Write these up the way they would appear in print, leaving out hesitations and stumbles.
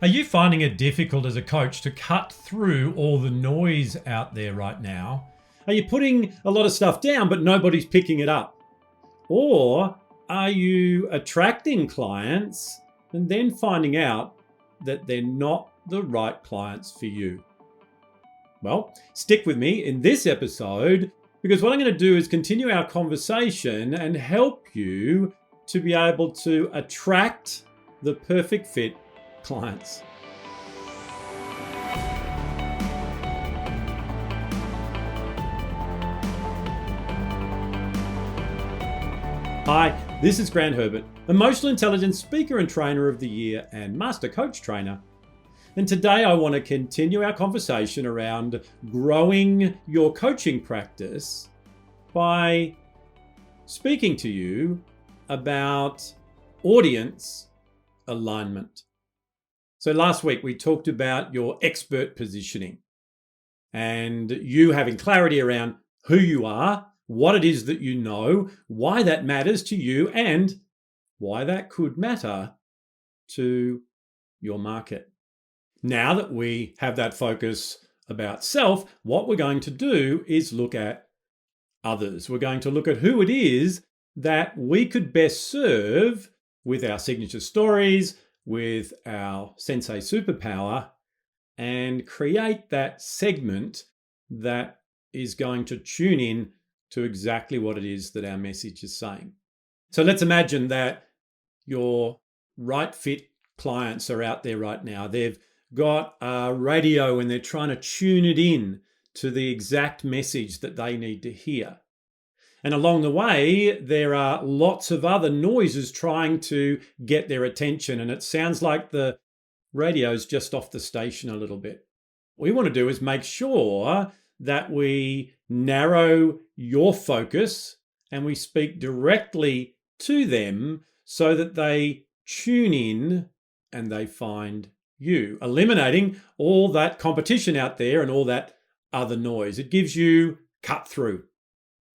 Are you finding it difficult as a coach to cut through all the noise out there right now? Are you putting a lot of stuff down but nobody's picking it up? Or are you attracting clients and then finding out that they're not the right clients for you? Well, stick with me in this episode because what I'm going to do is continue our conversation and help you to be able to attract the perfect fit clients. Hi, this is Grant Herbert, Emotional Intelligence Speaker and Trainer of the Year and Master Coach Trainer. And today I want to continue our conversation around growing your coaching practice by speaking to you about audience alignment. So last week we talked about your expert positioning and you having clarity around who you are, what it is that you know, why that matters to you, and why that could matter to your market. Now that we have that focus about self, what we're going to do is look at others. We're going to look at who it is that we could best serve with our signature stories, with our sensei superpower, and create that segment that is going to tune in to exactly what it is that our message is saying. So let's imagine that your right fit clients are out there right now. They've got a radio and they're trying to tune it in to the exact message that they need to hear. And along the way, there are lots of other noises trying to get their attention. And it sounds like the radio's just off the station a little bit. What we want to do is make sure that we narrow your focus and we speak directly to them so that they tune in and they find you, eliminating all that competition out there and all that other noise. It gives you cut through.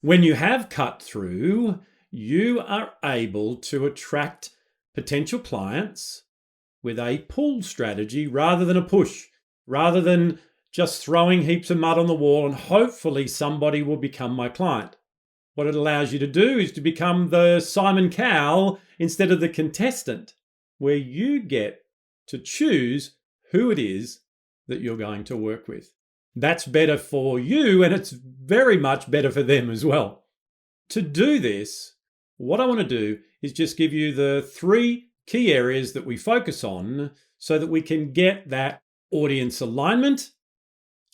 When you have cut through, you are able to attract potential clients with a pull strategy rather than a push, rather than just throwing heaps of mud on the wall and hopefully somebody will become my client. What it allows you to do is to become the Simon Cowell instead of the contestant, where you get to choose who it is that you're going to work with. That's better for you and it's very much better for them as well. To do this, what I want to do is just give you the 3 key areas that we focus on so that we can get that audience alignment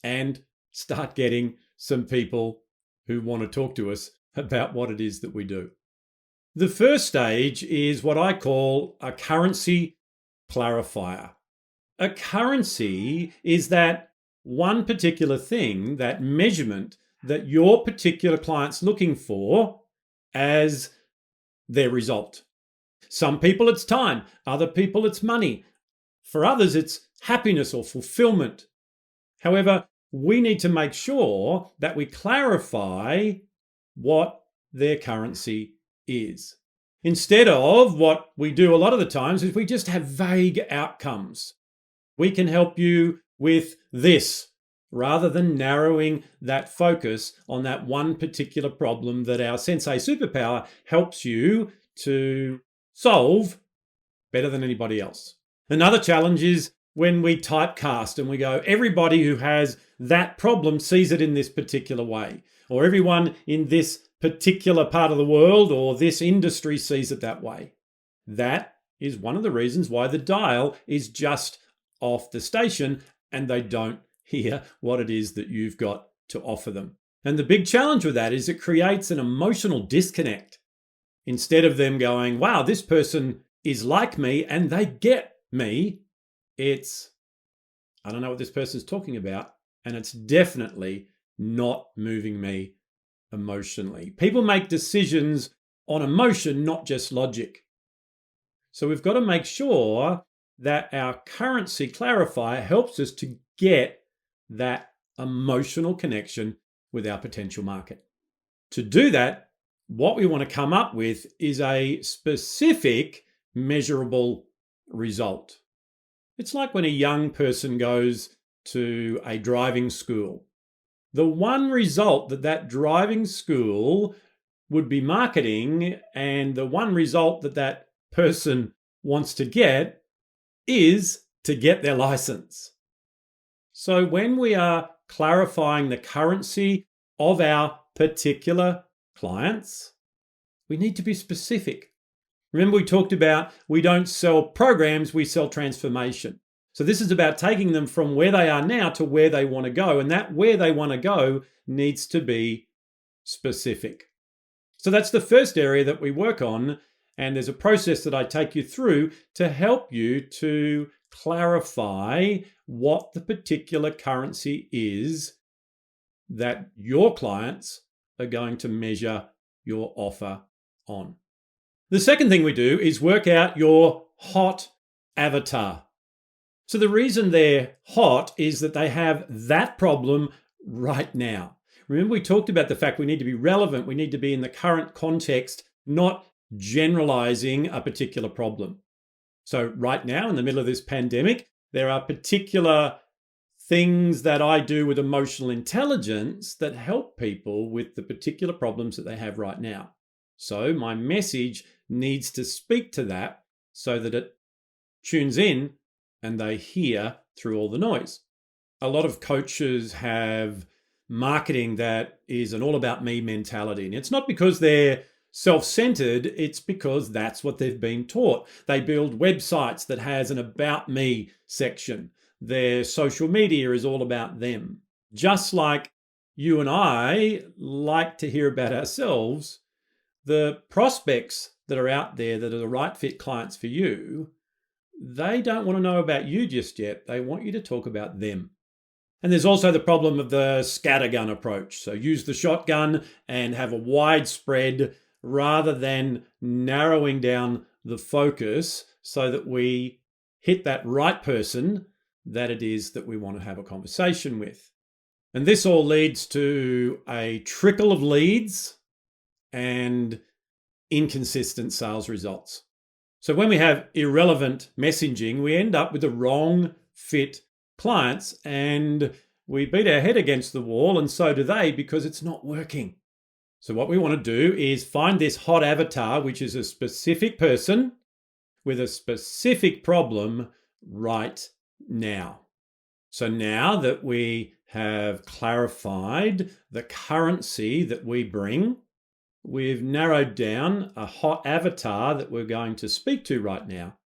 and start getting some people who want to talk to us about what it is that we do. The first stage is what I call a currency clarifier. A currency is that one particular thing, that measurement that your particular client's looking for as their result. Some people it's time, other people it's money. For others it's happiness or fulfillment. However, we need to make sure that we clarify what their currency is. Instead of what we do a lot of the times is we just have vague outcomes. We can help you with this rather than narrowing that focus on that one particular problem that our sensei superpower helps you to solve better than anybody else. Another challenge is when we typecast and we go, everybody who has that problem sees it in this particular way, or everyone in this particular part of the world or this industry sees it that way. That is one of the reasons why the dial is just off the station and they don't hear what it is that you've got to offer them. And the big challenge with that is it creates an emotional disconnect. Instead of them going, wow, this person is like me and they get me, it's, I don't know what this person's talking about, and it's definitely not moving me emotionally. People make decisions on emotion, not just logic. So we've got to make sure that our currency clarifier helps us to get that emotional connection with our potential market. To do that, what we want to come up with is a specific measurable result. It's like when a young person goes to a driving school. The one result that driving school would be marketing, and the one result that person wants to get is to get their license. So when we are clarifying the currency of our particular clients, we need to be specific. Remember, we talked about we don't sell programs, we sell transformation. So this is about taking them from where they are now to where they want to go. And that where they want to go needs to be specific. So that's the first area that we work on. And there's a process that I take you through to help you to clarify what the particular currency is that your clients are going to measure your offer on. The second thing we do is work out your hot avatar. So the reason they're hot is that they have that problem right now. Remember, we talked about the fact we need to be relevant, we need to be in the current context, not generalizing a particular problem. So right now, in the middle of this pandemic, there are particular things that I do with emotional intelligence that help people with the particular problems that they have right now. So my message needs to speak to that so that it tunes in and they hear through all the noise. A lot of coaches have marketing that is an all about me mentality. And it's not because they're self-centered, it's because that's what they've been taught. They build websites that has an about me section. Their social media is all about them. Just like you and I like to hear about ourselves, the prospects that are out there that are the right fit clients for you, they don't want to know about you just yet. They want you to talk about them. And there's also the problem of the scattergun approach. So use the shotgun and have a widespread rather than narrowing down the focus so that we hit that right person that it is that we want to have a conversation with. And this all leads to a trickle of leads and inconsistent sales results. So when we have irrelevant messaging, we end up with the wrong fit clients and we beat our head against the wall, and so do they, because it's not working. So what we want to do is find this hot avatar, which is a specific person with a specific problem right now. So now that we have clarified the currency that we bring, we've narrowed down a hot avatar that we're going to speak to right now.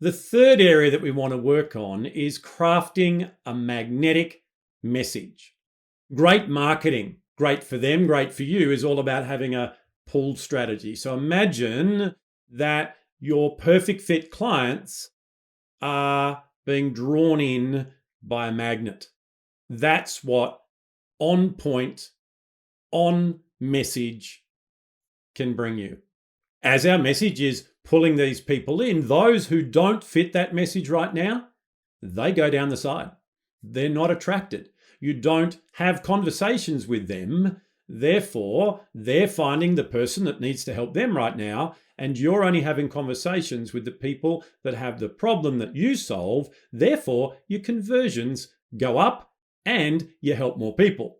The third area that we want to work on is crafting a magnetic message. Great marketing, great for them, great for you, is all about having a pull strategy. So imagine that your perfect fit clients are being drawn in by a magnet. That's what on point, on message can bring you. As our message is pulling these people in, those who don't fit that message right now, they go down the side. They're not attracted. You don't have conversations with them. Therefore, they're finding the person that needs to help them right now, and you're only having conversations with the people that have the problem that you solve. Therefore, your conversions go up and you help more people.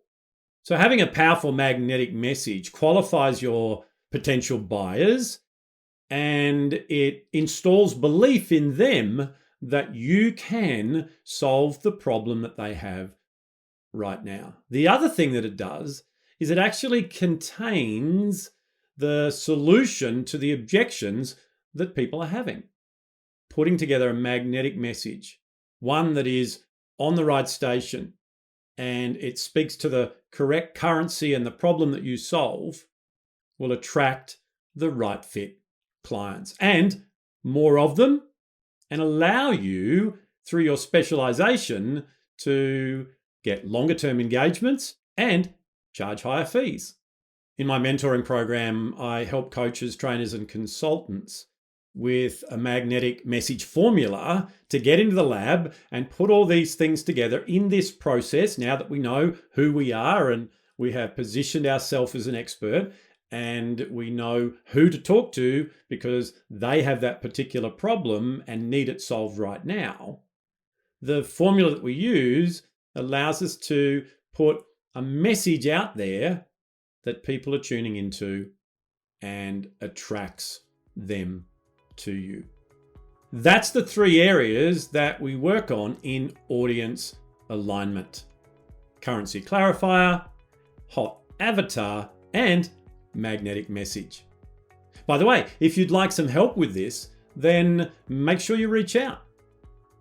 So having a powerful magnetic message qualifies your potential buyers, and it installs belief in them that you can solve the problem that they have right now. The other thing that it does is it actually contains the solution to the objections that people are having. Putting together a magnetic message, one that is on the right station, and it speaks to the correct currency and the problem that you solve, will attract the right fit clients and more of them, and allow you through your specialization to get longer term engagements and charge higher fees. In my mentoring program, I help coaches, trainers, and consultants with a magnetic message formula to get into the lab and put all these things together in this process. Now that we know who we are and we have positioned ourselves as an expert, and we know who to talk to because they have that particular problem and need it solved right now, the formula that we use allows us to put a message out there that people are tuning into and attracts them to you. That's the three areas that we work on in audience alignment: currency clarifier, hot avatar, and magnetic message. By the way, if you'd like some help with this, then make sure you reach out.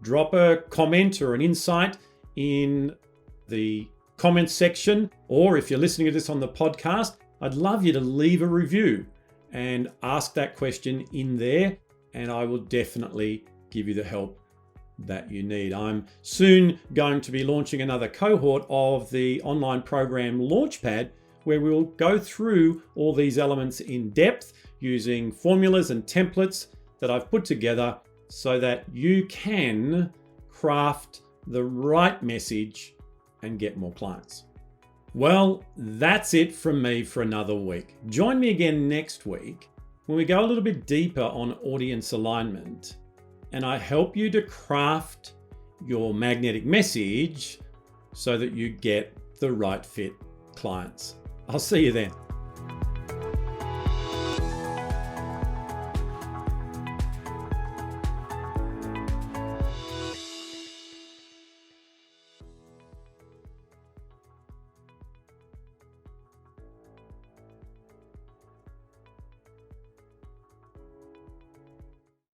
Drop a comment or an insight in the comments section, or if you're listening to this on the podcast, I'd love you to leave a review and ask that question in there, and I will definitely give you the help that you need. I'm soon going to be launching another cohort of the online program Launchpad, where we'll go through all these elements in depth using formulas and templates that I've put together so that you can craft the right message and get more clients. Well, that's it from me for another week. Join me again next week when we go a little bit deeper on audience alignment, and I help you to craft your magnetic message so that you get the right fit clients. I'll see you then.